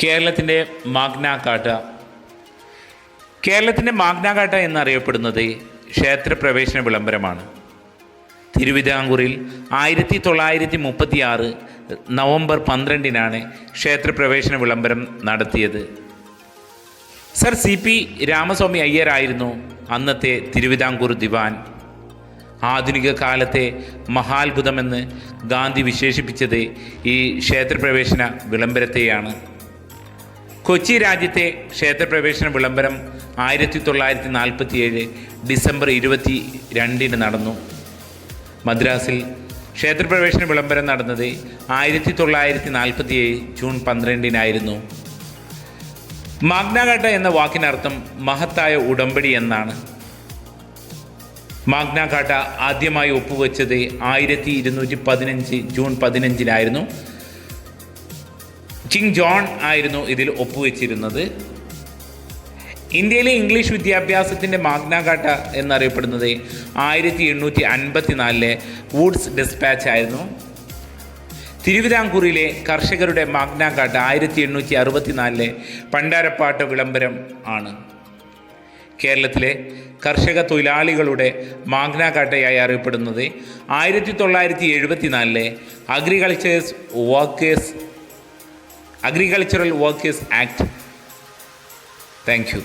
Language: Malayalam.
കേരളത്തിൻ്റെ മാഗ്നാ കാട്ട. കേരളത്തിൻ്റെ മാഗ്നാ കാട്ട എന്നറിയപ്പെടുന്നത് ക്ഷേത്രപ്രവേശന വിളംബരമാണ്. തിരുവിതാംകൂറിൽ 1936 നവംബർ 12-നാണ് ക്ഷേത്രപ്രവേശന വിളംബരം നടത്തിയത്. സർ CP രാമസ്വാമി അയ്യരായിരുന്നു അന്നത്തെ തിരുവിതാംകൂർ ദിവാൻ. ആധുനിക കാലത്തെ മഹാത്ഭുതമെന്ന് ഗാന്ധി വിശേഷിപ്പിച്ചത് ഈ ക്ഷേത്രപ്രവേശന വിളംബരത്തെയാണ്. കൊച്ചി രാജ്യത്തെ ക്ഷേത്രപ്രവേശന വിളംബരം 1947 ഡിസംബർ 22-ന് നടന്നു. മദ്രാസിൽ ക്ഷേത്രപ്രവേശന വിളംബരം നടന്നത് 1947 ജൂൺ 12-നായിരുന്നു. മാഗ്നാ കാട്ട എന്ന വാക്കിനർത്ഥം മഹത്തായ ഉടമ്പടി എന്നാണ്. മാഗ്നാ കാട്ട ആദ്യമായി ഒപ്പുവെച്ചത് 1215 ജൂൺ 15-നായിരുന്നു. കിങ് ജോൺ ആയിരുന്നു ഇതിൽ ഒപ്പുവെച്ചിരുന്നത്. ഇന്ത്യയിലെ ഇംഗ്ലീഷ് വിദ്യാഭ്യാസത്തിൻ്റെ മാഗ്നാ കാട്ട എന്നറിയപ്പെടുന്നത് 1854 വുഡ്സ് ഡിസ്പാച്ച് ആയിരുന്നു. തിരുവിതാംകൂറിലെ കർഷകരുടെ മാഗ്നാ കാട്ട 1864 പണ്ടാരപ്പാട്ട് വിളംബരം ആണ്. കേരളത്തിലെ കർഷക തൊഴിലാളികളുടെ മാഗ്നാ കാട്ടയായി അറിയപ്പെടുന്നത് 1974 agricultural workers act. Thank you.